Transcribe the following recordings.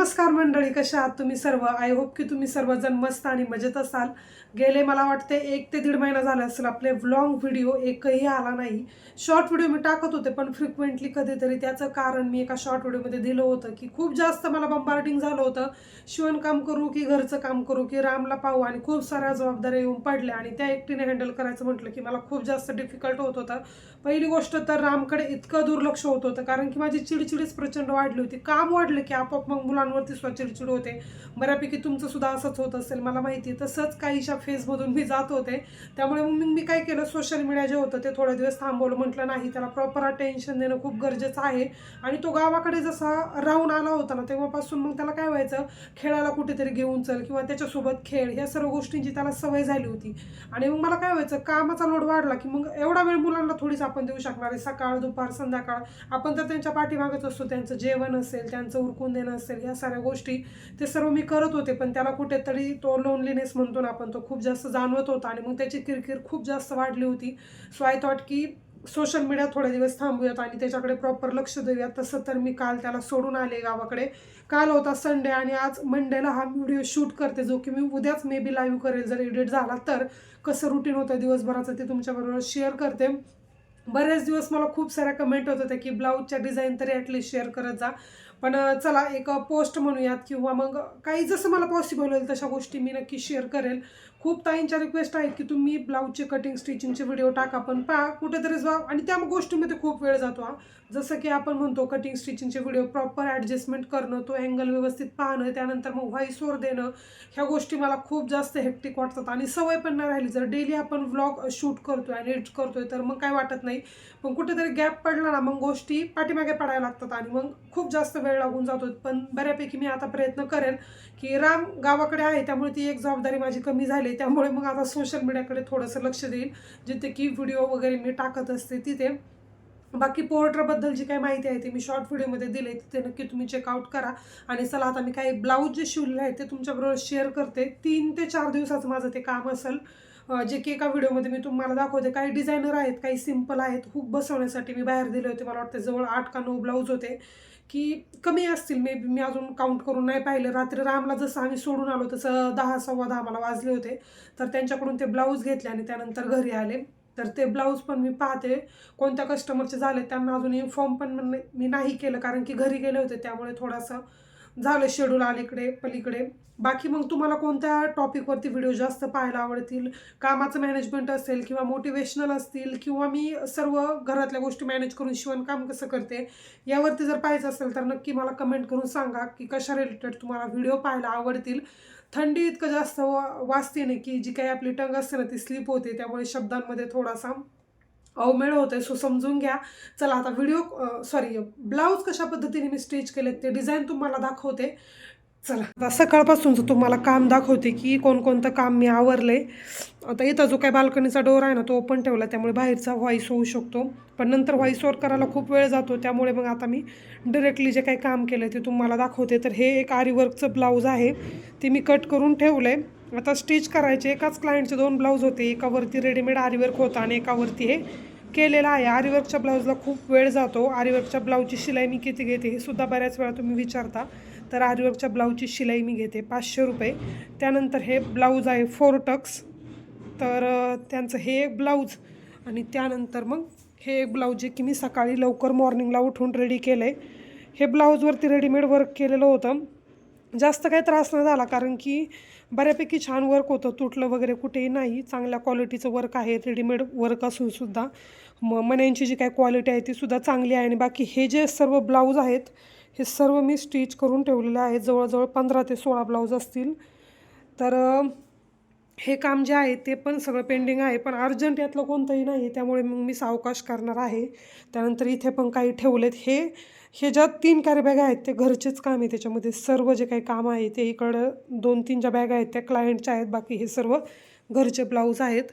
नमस्कार मंडळी, कशा आहात तुम्ही सर्व? आय होप की तुम्ही सर्वजण मस्त आणि मजेत असाल. गेले मला वाटते 1 ते दीड महिना झाला असेल आपले व्लॉग व्हिडिओ एकही आला नाही. शॉर्ट व्हिडिओ मी टाकत होते पण फ्रिक्वेंटली कधीतरी. त्याचं कारण मी एका शॉर्ट व्हिडिओमध्ये दिलं होतं की खूप जास्त मला बंबार्डिंग झालं होतं. शिवणकाम करू की घरचं काम करू की रामला पाहू, आणि खूप साऱ्या जबाबदाऱ्या येऊन पडल्या आणि त्या एकटीने हँडल करायचं म्हटलं की मला खूप जास्त डिफिकल्ट होत होतं. पहिली गोष्ट तर रामकडे इतकं दुर्लक्ष होत होतं कारण की माझी चिडचिडीच प्रचंड वाढली होती. काम वाढलं की आपोआप मग मुलांवरती सुद्धा चिडचिड होते. बऱ्यापैकी तुमचं सुद्धा असंच होत असेल मला माहिती आहे. तसंच काहीशा फेजमधून मी जात होते. त्यामुळे मग मी काय केलं, सोशल मीडिया जे होतं ते थोडे दिवस थांबवलं. म्हटलं नाही, त्याला प्रॉपर अटेन्शन देणं खूप गरजेचं आहे. आणि तो गावाकडे जसा राहून आला होता ना, तेव्हापासून मग त्याला काय व्हायचं, खेळायला कुठेतरी घेऊन चल किंवा त्याच्यासोबत खेळ, ह्या सर्व गोष्टींची त्याला सवय झाली होती. आणि मग मला काय व्हायचं, कामाचा लोड वाढला की मग एवढा वेळ मुलांना थोडीच आपण देऊ शकणार आहे. सकाळ दुपार संध्याकाळ आपण तर त्यांच्या पाठीमागत असतो. त्यांचं जेवण असेल, त्यांचं उरकून देणं असेल, ह्या साऱ्या गोष्टी ते सर्व मी करत होते. पण त्याला कुठेतरी तो लोनलीनेस म्हणतो ना आपण, तो खूप जास्त जाणवत होता आणि मग त्याची किरकिर खूप जास्त वाढली होती. सो आय थॉट की सोशल मीडिया थोडे दिवस थांबूयात आणि त्याच्याकडे प्रॉपर लक्ष देऊयात. तसं तर मी काल त्याला सोडून आले गावाकडे. काल होता संडे आणि आज मंडेला हा व्हिडिओ शूट करते, जो की मी उद्याच मे बी लाईव्ह करेल जर एडिट झाला तर. कसं रुटीन होतं दिवसभराचं ते तुमच्याबरोबर शेअर करते. बरेच दिवस मला खूप साऱ्या कमेंट होत होत्या की ब्लाऊजच्या डिझाईन तरी ॲटलिस्ट शेअर करत जा. पण चला एक पोस्ट म्हणूयात किंवा मग काही जसं मला पॉसिबल होईल तशा गोष्टी मी नक्की शेअर करेल. खूप ताईंच्या रिक्वेस्ट आहेत की तुम्ही ब्लाऊजचे कटिंग स्टिचिंगचे व्हिडिओ टाका, पण पहा कुठेतरी जा आणि त्या गोष्टीमध्ये खूप वेळ जातो हा. जसं की आपण म्हणतो कटिंग स्टिचिंगचे व्हिडिओ प्रॉपर ॲडजस्टमेंट करणं, तो अँगल व्यवस्थित पाहणं, त्यानंतर मग व्हॉइस ओव्हर देणं, ह्या गोष्टी मला खूप जास्त हेक्टिक वाटतात आणि सवय पण नाही राहिली. जर डेली आपण व्लॉग शूट करतोय आणि एडिट करतोय तर मग काय वाटत नाही, पण कुठेतरी गॅप पडला ना मग गोष्टी पाठीमागे पडायला लागतात आणि मग खूप जास्त वेळ लागून जातो. पण बऱ्यापैकी मी आता प्रयत्न करेन की राम गावाकडे आहे त्यामुळे ती एक जबाबदारी माझी कमी झाली. त्यामुळे मग आता सोशल मीडियाकडे थोडंसं लक्ष देईल, जिथे की व्हिडिओ वगैरे मी टाकत असते तिथे. बाकी पोर्टरबद्दल जी काही माहिती आहे ती मी शॉर्ट व्हिडिओमध्ये दिली, तिथे नक्की तुम्ही चेकआउट करा. आणि चला आता मी काही ब्लाऊज जे शिवलेले आहेत ते तुमच्याबरोबर शेअर करते. 3 ते 4 दिवसाचं माझं ते काम असेल, जे की एका व्हिडिओमध्ये मी तुम्हाला दाखवते. काही डिझायनर आहेत, काही सिम्पल आहेत. हुक बसवण्यासाठी मी बाहेर दिले होते, मला वाटतं जवळ 8 का 9 ब्लाऊज होते, की कमी असतील मे बी, मी अजून काउंट करून नाही पाहिलं. रात्री रामला जसं आम्ही सोडून आलो तसं 10 सव्वा 10 मला वाजले होते. तर त्यांच्याकडून ते ब्लाऊज घेतले आणि त्यानंतर घरी आले. तर ते ब्लाऊज पण मी पाहते कोणत्या कस्टमरचे झाले, त्यांना अजून इन्फॉर्म पण मी नाही केलं कारण की घरी गेले होते, त्यामुळे थोडंसं झालं शेड्यूल अलीकडे पलीकडे. बाकी मग तुम्हाला कोणत्या टॉपिकवरती व्हिडिओ जास्त पाहायला आवडतील, कामाचं मॅनेजमेंट असेल किंवा मोटिवेशनल असतील किंवा मी सर्व घरातल्या गोष्टी मॅनेज करून शिवणकाम कसं करते यावरती जर पाहायचं असेल तर नक्की मला कमेंट करून सांगा की कशा रिलेटेड तुम्हाला व्हिडिओ पाहायला आवडतील. थंडी इतकं जास्त वाजते नाही की जी काही आपली टंग असते ना ती स्लिप होते, त्यामुळे शब्दांमध्ये थोडासा अवमेळ होतोय, सो समजून घ्या. चला आता ब्लाऊज कशा पद्धतीने मी स्टिच केले ते डिझाईन तुम्हाला दाखवते. चला आता सकाळपासूनचं तुम्हाला काम दाखवते की कोणकोणतं काम मी आवरले. आता इथं जो काही बाल्कनीचा डोर आहे ना तो ओपन ठेवला, त्यामुळे बाहेरचा व्हॉइस होऊ शकतो, पण नंतर व्हॉइस ओव्हर करायला खूप वेळ जातो. त्यामुळे मग आता मी डिरेक्टली जे काही काम केलं ते तुम्हाला दाखवते. तर हे एक आरीवर्कचं ब्लाऊज आहे, ते मी कट करून ठेवलं आहे. आता स्टिच करायचे. एकाच क्लायंटचे 2 ब्लाऊज होते, एकावरती रेडीमेड आरीवर्क होता आणि एकावरती हे केलेलं आहे. आरीवर्कच्या ब्लाऊजला खूप वेळ जातो. आरीवर्कच्या ब्लाऊजची शिलाई मी किती घेते हे सुद्धा बऱ्याच वेळा तुम्ही विचारता. तर आरीवर्कच्या ब्लाऊजची शिलाई मी घेते 500 रुपये. त्यानंतर हे ब्लाऊज आहे 4 टक्स, तर त्यांचं हे एक ब्लाऊज आणि त्यानंतर मग हे एक ब्लाऊज जे की मी सकाळी लवकर मॉर्निंगला उठून रेडी केलं आहे. हे ब्लाऊजवरती रेडीमेड वर्क केलेलं होतं. जास्त काही त्रास नाही झाला कारण की बऱ्यापैकी छान वर्क होतं, तुटलं वगैरे कुठेही नाही. चांगल्या क्वालिटीचं वर्क आहे, रेडीमेड वर्क असूनसुद्धा मण्यांची जी काही क्वालिटी आहे ती सुद्धा चांगली आहे. आणि बाकी हे जे सर्व ब्लाऊज आहेत हे सर्व मी स्टिच करून ठेवलेले आहेत. जवळजवळ 15 ते 16 ब्लाऊज असतील. तर हे काम जे आहे ते पण सगळं पेंडिंग आहे, पण अर्जंट यातलं कोणतंही नाही, त्यामुळे मग मी सावकाश करणार आहे. त्यानंतर इथे पण काही ठेवलेत. हे ज्या 3 कॅरी बॅगा आहेत ते घरचेच काम आहे. त्याच्यामध्ये सर्व जे काही काम आहे ते इकडं 2-3 ज्या बॅगा आहेत त्या क्लायंटच्या आहेत, बाकी हे सर्व घरचे ब्लाऊज आहेत.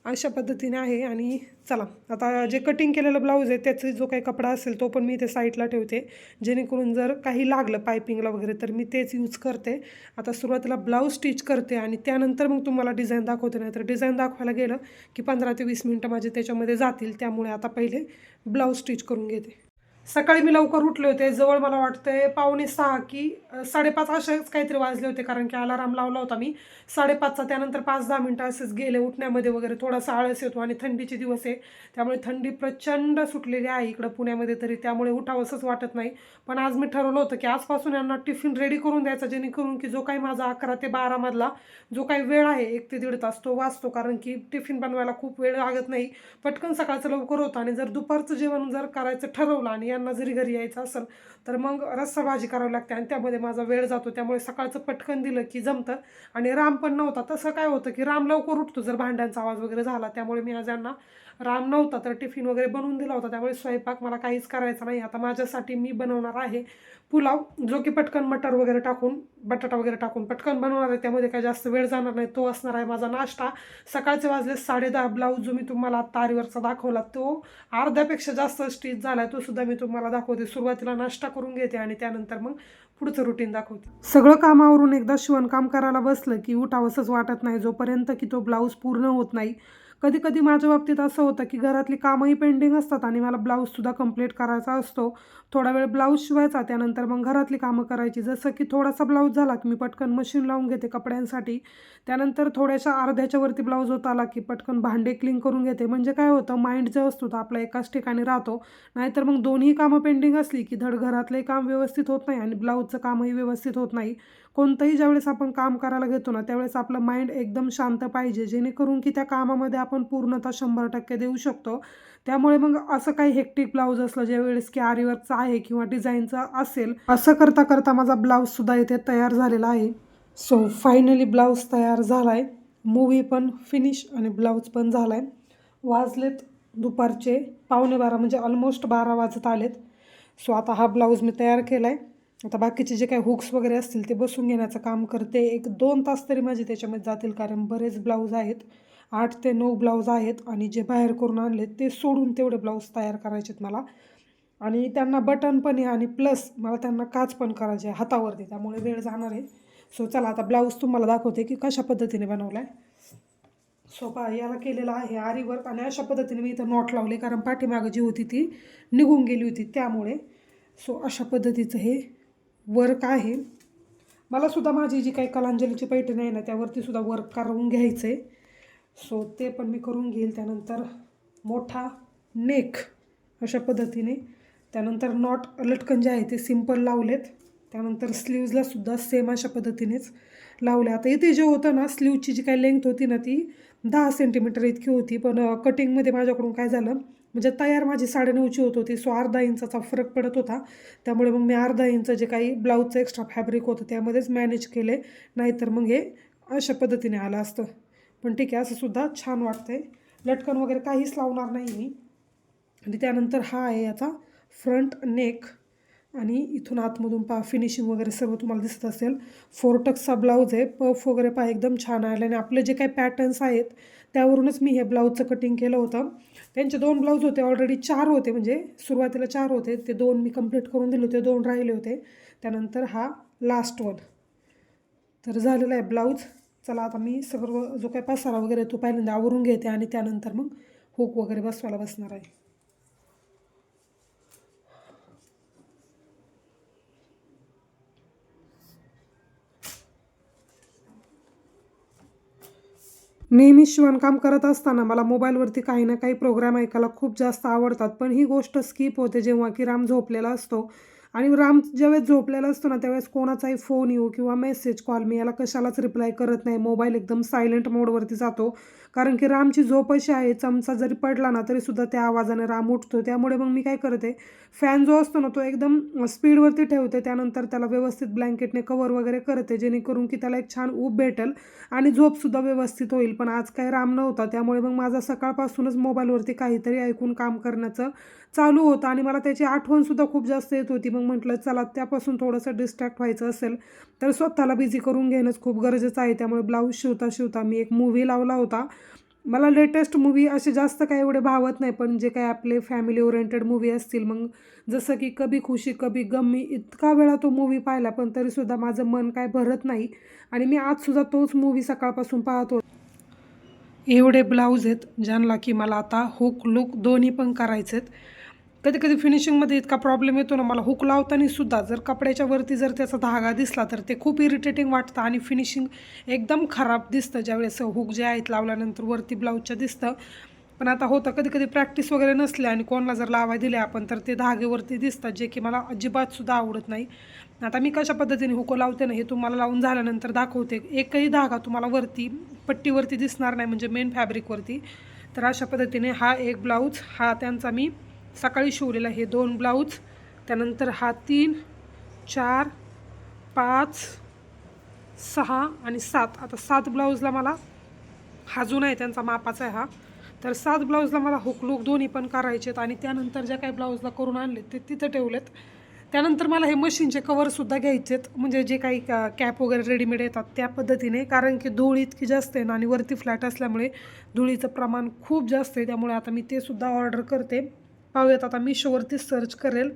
अशा पद्धतीने आहे. आणि चला आता जे कटिंग केलेलं ब्लाऊज आहे त्याचा जो काही कपडा असेल तो पण मी इथे साईडला ठेवते, जेणेकरून जर काही लागलं पायपिंगला वगैरे तर मी तेच यूज करते. आता सुरुवातीला ब्लाऊज स्टिच करते आणि त्यानंतर मग तुम्हाला डिझाईन दाखवते. नाही तर डिझाईन दाखवायला गेलं की 15 ते 20 मिनटं माझे त्याच्यामध्ये जातील. त्यामुळे आता पहिले ब्लाऊज स्टिच करून घेते. सकाळी मी लवकर उठले होते, जवळ मला वाटतंय 5:45 की 5:30 असेच काहीतरी वाजले होते, कारण की अलाराम लावला होता मी 5:30चा. त्यानंतर 5-10 मिनटं असेच गेले उठण्यामध्ये वगैरे. थोडासा आळस येतो आणि थंडीचे दिवस आहे, त्यामुळे थंडी प्रचंड सुटलेली आहे इकडं पुण्यामध्ये तरी, त्यामुळे उठावंसंच वाटत नाही. पण आज मी ठरवलं होतं की आजपासून यांना टिफिन रेडी करून द्यायचा, जेणेकरून की जो काही माझा 11 ते 12 मधला जो काही वेळ आहे 1 ते 1.5 तास तो वाचतो, कारण की टिफिन बनवायला खूप वेळ लागत नाही, पटकन सकाळचं लवकर होतं. आणि जर दुपारचं जेवण जर करायचं ठरवलं आणि यांना जरी घरी यायचं असेल तर मग रस्सा भाजी करावी लागते आणि त्यामध्ये माझा वेळ जातो. त्यामुळे सकाळचं पटकन दिलं की जमतं. आणि राम पण नव्हता. तसं काय होतं की राम लवकर उठतो जर भांड्यांचा आवाज वगैरे झाला, त्यामुळे मी आज यांना राम नव्हता तर टिफिन वगैरे बनवून दिला होता, त्यामुळे स्वयंपाक मला काहीच करायचा नाही. आता माझ्यासाठी मी बनवणार आहे पुलाव, जो की पटकन मटर वगैरे टाकून बटाटा वगैरे टाकून पटकन बनवणार आहे, त्यामध्ये काही जास्त वेळ जाणार नाही. तो असणार आहे माझा नाश्ता. सकाळचे वाजले 10:30. ब्लाऊज जो मी तुम्हाला आत्ता आरीवरचा दाखवला तो अर्ध्यापेक्षा जास्त स्टिच झाला आहे, तो सुद्धा मी तुम्हाला दाखवते. सुरुवातीला नाश्ता करून घेते आणि त्यानंतर मग पुढचं रुटीन दाखवते. सगळं कामावरून एकदा शिवणकाम करायला बसलं की उठावंसंच वाटत नाही, जोपर्यंत की तो ब्लाऊज पूर्ण होत नाही. कधी कधी माझ्या बाबतीत असं होतं की घरातली कामंही पेंडिंग असतात आणि मला ब्लाऊजसुद्धा कंप्लीट करायचा असतो. थोडा वेळ ब्लाऊज शिवायचा, त्यानंतर मग घरातली कामं करायची. जसं की थोडासा ब्लाऊज झाला की मी पटकन मशीन लावून घेते कपड्यांसाठी. त्यानंतर थोड्याशा अर्ध्याच्या वरती ब्लाऊज होत आला की पटकन भांडे क्लीन करून घेते. म्हणजे काय होतं, माइंड जो असतो तो आपला एकाच ठिकाणी राहतो. नाहीतर मग दोन्ही कामं पेंडिंग असली की धड घरातलंही काम व्यवस्थित होत नाही आणि ब्लाऊजचं कामही व्यवस्थित होत नाही. कोणतंही ज्यावेळेस आपण काम करायला घेतो ना, त्यावेळेस आपलं माइंड एकदम शांत पाहिजे, जेणेकरून की त्या कामामध्ये आपण पूर्णतः 100% देऊ शकतो. त्यामुळे मग असं काही हेक्टिक ब्लाऊज असलं ज्यावेळेस की आरीवर्कचा आहे किंवा डिझाईनचा असेल, असं करता करता माझा ब्लाऊजसुद्धा इथे तयार झालेला आहे. सो फायनली ब्लाऊज तयार झाला आहे. मूवी पण फिनिश आणि ब्लाऊज पण झाला आहे. वाजलेत दुपारचे 11:15, म्हणजे ऑलमोस्ट 12 वाजत आलेत. सो आता हा ब्लाऊज मी तयार केला आहे. आता बाकीचे जे काही हुक्स वगैरे असतील ते बसून घेण्याचं काम करते. 1-2 तास तरी माझे त्याच्यामध्ये जातील, कारण बरेच ब्लाऊज आहेत. 8 ते 9 ब्लाऊज आहेत आणि जे बाहेर करून आणले ते सोडून तेवढे ब्लाऊज तयार करायचे आहेत मला. आणि त्यांना बटन पण आहे आणि प्लस मला त्यांना काच पण करायचे आहे हातावरती, त्यामुळे वेळ जाणार आहे. सो चला आता ब्लाऊज तुम्हाला दाखवते की कशा पद्धतीने बनवला आहे. सो याला केलेला आहे आरी वर्क आणि अशा पद्धतीने मी इथं नॉट लावले, कारण पाठीमागं जी होती ती निघून गेली होती त्यामुळे. सो अशा पद्धतीचं हे वर्क आहे. मला सुद्धा माझी जी काही कलांजलीची पैठणी आहे ना त्यावरती सुद्धा वर्क करून घ्यायचं आहे. सो ते पण मी करून घेईल. त्यानंतर मोठा नेक अशा पद्धतीने, त्यानंतर नॉट लटकन जे आहे ते सिम्पल लावलेत. त्यानंतर स्लीव्जला सुद्धा सेम अशा पद्धतीनेच लावले. आता इथे जे होतं ना, स्लीवची जी काही लेंथ होती ना ती 10 सेंटीमीटर इतकी होती, पण कटिंगमध्ये माझ्याकडून काय झालं, म्हणजे तयार माझी 9.5ची होत होती. सो अर्धा इंचाचा फरक पडत होता, त्यामुळे मग मी अर्धा इंच जे काही ब्लाऊजचं एक्स्ट्रा फॅब्रिक होतं त्यामध्येच मॅनेज केले, नाहीतर मग हे अशा पद्धतीने आलं असतं. पण ठीक आहे, असं सुद्धा छान वाटतंय. लटकन वगैरे काहीच लावणार नाही मी. आणि त्यानंतर हा आहे याचा फ्रंट नेक आणि इथून आतमधून फिनिशिंग वगैरे सर्व तुम्हाला दिसत असेल. 4 टक्सचा ब्लाऊज आहे. पफ वगैरे एकदम छान आले आणि आपले जे काही पॅटर्न्स आहेत त्यावरूनच मी हे ब्लाऊजचं कटिंग केलं होतं. त्यांचे 2 ब्लाऊज होते, ऑलरेडी 4 होते, म्हणजे सुरुवातीला 4 होते, ते 2 मी कंप्लीट करून दिले होते, 2 राहिले होते. त्यानंतर हा लास्ट वन तर झालेला आहे ब्लाऊज. चला आता मी सर्व जो काही पसारा वगैरे तो पहिल्यांदा आवरून घेते आणि त्यानंतर मग हुक वगैरे बसवायला बसणार आहे. नेहमी शिवणकाम करत असताना मला मोबाईलवरती काही ना काही प्रोग्राम ऐकायला खूप जास्त आवडतात, पण ही गोष्ट स्किप होते जेव्हा की राम झोपलेला असतो. आणि राम ज्यावेळेस झोपलेला असतो ना त्यावेळेस कोणाचाही फोन येऊ किंवा मेसेज कॉल मी याला कशालाच रिप्लाय करत नाही. मोबाईल एकदम सायलेंट मोडवरती जातो, कारण की रामची झोप अशी आहे, चमचा जरी पडला ना तरीसुद्धा त्या आवाजाने राम उठतो. त्यामुळे मग मी काय करते, फॅन जो असतो ना तो एकदम स्पीडवरती ठेवते, त्यानंतर त्याला व्यवस्थित ब्लँकेटने कवर वगैरे करते, जेणेकरून की त्याला एक छान ऊब भेटेल आणि झोपसुद्धा व्यवस्थित होईल. पण आज काय राम नव्हता, त्यामुळे मग माझा सकाळपासूनच मोबाईलवरती काहीतरी ऐकून काम करण्याचं चालू होतं आणि मला त्याची आठवणसुद्धा खूप जास्त येत होती. मग म्हटलं चला त्यापासून थोडंसं डिस्ट्रॅक्ट व्हायचं असेल तर स्वतःला बिझी करून घेणंच खूप गरजेचं आहे. त्यामुळे ब्लाऊज शिवता शिवता मी एक मूव्ही लावला होता. मला लेटेस्ट मूव्ही असे जास्त काही एवढे भावत नाही, पण जे काही आपले फॅमिली ओरिएंटेड मूव्ही असतील, मग जसं की कभी खुशी कभी गम, मी इतका वेळा तो मूव्ही पाहिला पण तरीसुद्धा माझं मन काय भरत नाही आणि मी आजसुद्धा तोच मूव्ही सकाळपासून पाहतो. एवढे ब्लाऊज आहेत ज्यांना की मला आता हुक लुक दोन्ही पण करायचे आहेत. कधी कधी फिनिशिंगमध्ये इतका प्रॉब्लेम येतो ना मला, हुक लावताना सुद्धा जर कपड्याच्या वरती जर त्याचा धागा दिसला तर ते खूप इरिटेटिंग वाटतं आणि फिनिशिंग एकदम खराब दिसतं ज्यावेळेस हुक जे आहेत लावल्यानंतर वरती ब्लाऊजच्या दिसतं. पण आता होतं कधी कधी प्रॅक्टिस वगैरे नसली आणि कोणाला जर लावाय दिले आपण तर ते धागेवरती दिसतात, जे की मला अजिबातसुद्धा आवडत नाही. आता मी कशा पद्धतीने हुक लावते ना हे तुम्हाला लावून झाल्यानंतर दाखवते. एकही धागा तुम्हाला वरती पट्टीवरती दिसणार नाही, म्हणजे मेन फॅब्रिकवरती. तर अशा पद्धतीने हा एक ब्लाऊज, हा त्यांचा मी सकाळी शिवलेला, हे 2 ब्लाऊज, त्यानंतर हा 3, 4, 5, 6 आणि 7. आता 7 ब्लाऊजला मला हा जुना आहे त्यांचा मापाचा आहे हा. तर 7 ब्लाऊजला मला हुक लूक दोन्ही पण करायचेत आणि त्यानंतर ज्या काही ब्लाऊजला करून आणलेत ते तिथं ठेवलेत. त्यानंतर मला हे मशीनचे कवरसुद्धा घ्यायचेत, म्हणजे जे काही कॅप वगैरे रेडीमेड येतात त्या पद्धतीने, कारण की धूळ इतकी जास्त आहे ना आणि वरती फ्लॅट असल्यामुळे धुळीचं प्रमाण खूप जास्त आहे. त्यामुळे आता मी ते सुद्धा ऑर्डर करते. पाहूयात आता मिशोवरती सर्च करेल.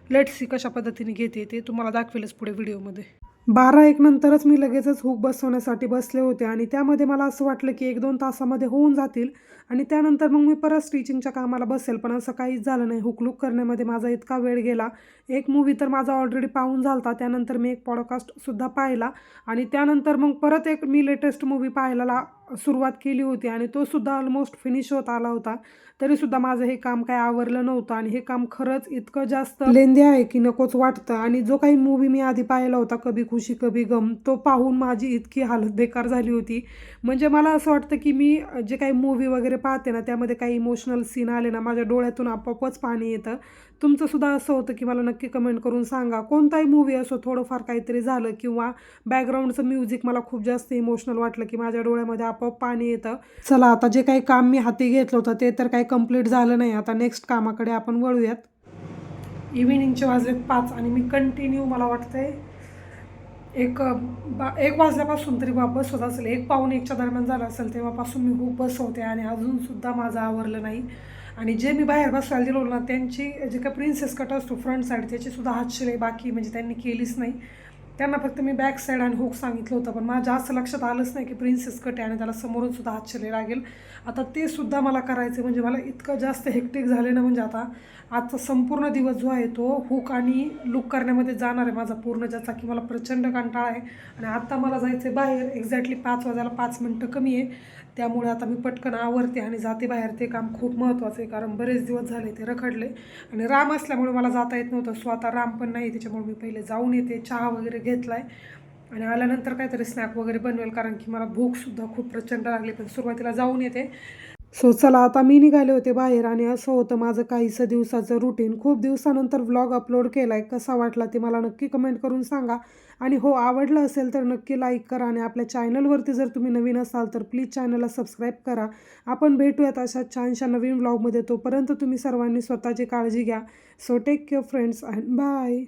लेट्स सी कशा पद्धतीने घेते ते तुम्हाला दाखवेलच पुढे व्हिडिओमध्ये. 12-1 नंतरच मी लगेचच हुक बसवण्यासाठी बसले होते आणि त्यामध्ये मला असं वाटलं की 1-2 तासामध्ये होऊन जातील आणि त्यानंतर मग मी परत स्टिचिंगच्या कामाला बसेल. पण असं काहीच झालं नाही. हुक लूक करण्यामध्ये माझा इतका वेळ गेला. एक मूव्ही तर माझा ऑलरेडी पाहून झाला होता. त्यानंतर मी एक पॉडकास्टसुद्धा पाहिला आणि त्यानंतर मग परत एक मी लेटेस्ट मूव्ही पाहायला सुरुवात केली होती आणि तो सुद्धा ऑलमोस्ट फिनिश होत आला होता. तरीसुद्धा माझं हे काम काही आवरलं नव्हतं आणि हे काम खरंच इतकं जास्त लेंदी आहे की नकोच वाटतं. आणि जो काही मूव्ही मी आधी पाहिला होता कभी खुशी कभी गम, तो पाहून माझी इतकी हालत बेकार झाली होती. म्हणजे मला असं वाटतं की मी जे काही मूव्ही वगैरे पाहते ना त्यामध्ये काही इमोशनल सीन आले ना माझ्या डोळ्यातून आपोआपच पाणी येतं. तुमचंसुद्धा असं होतं की मला नक्की कमेंट करून सांगा. कोणताही मूव्ही असो, थोडंफार काहीतरी झालं किंवा बॅकग्राऊंडचं म्युझिक मला खूप जास्त इमोशनल वाटलं की माझ्या डोळ्यामध्ये आपोआप पाणी येतं. चला आता जे काही काम मी हाती घेतलं होतं ते तर काही कंप्लीट झालं नाही. आता नेक्स्ट कामाकडे आपण वळूयात. इव्हिनिंगचे वाजलेत 5 आणि मी कंटिन्यू, मला वाटतंय एक 1 वाजल्यापासून तरी बसवत असेल, 1-1:15च्या दरम्यान झालं असेल तेव्हापासून मी हुक बसवते आणि अजूनसुद्धा माझं आवरलं नाही. आणि जे मी बाहेर बसवायला दिलो ना त्यांची जे काही प्रिन्सेस कट असतो फ्रंट साईड त्याचीसुद्धा हातशिलाई बाकी, म्हणजे त्यांनी केलीच नाही. त्यांना फक्त मी बॅक साईड आणि हुक सांगितलं होतं, पण माझ्या जास्त लक्षात आलंच नाही की प्रिन्सेस कट आहे आणि त्याला समोरून सुद्धा हातशिलाई लागेल. आता ते सुद्धा मला करायचं, म्हणजे मला इतकं जास्त हेक्टिक झाले ना, म्हणजे आता आजचा संपूर्ण दिवस जो आहे तो हुक आणि लूक करण्यामध्ये जाणार आहे माझा पूर्ण, ज्याचा की मला प्रचंड कंटाळा आहे. आणि आत्ता मला जायचं आहे बाहेर. एक्झॅक्टली 5 वाजायला 5 मिनटं कमी आहे. त्यामुळे आता मी पटकन आवरते आणि जाते बाहेर. ते काम खूप महत्त्वाचं आहे, कारण बरेच दिवस झाले ते रखडले आणि राम असल्यामुळे मला जाता येत नव्हतं. स्वतः राम पण नाही, त्याच्यामुळे मी पहिले जाऊन येते. चहा वगैरे घेतला आहे आणि आल्यानंतर काहीतरी स्नॅक वगैरे बनवेल, कारण की मला भूकसुद्धा खूप प्रचंड लागली. पण सुरुवातीला जाऊन येते. सो चला आता मी निघाले होते बाहेर आणि असं होतं माझं काहीसं दिवसाचं रुटीन. खूप दिवसानंतर व्लॉग अपलोड केला आहे. कसा वाटला ते मला नक्की कमेंट करून सांगा. आणि हो, आवडलं असेल तर नक्की लाईक करा आणि आपल्या चॅनलवरती जर तुम्ही नवीन असाल तर प्लीज चॅनलला सबस्क्राईब करा. आपण भेटूयात अशा छानशा नवीन व्लॉगमध्ये. तोपर्यंत तुम्ही सर्वांनी स्वतःची काळजी घ्या. So take care friends and bye.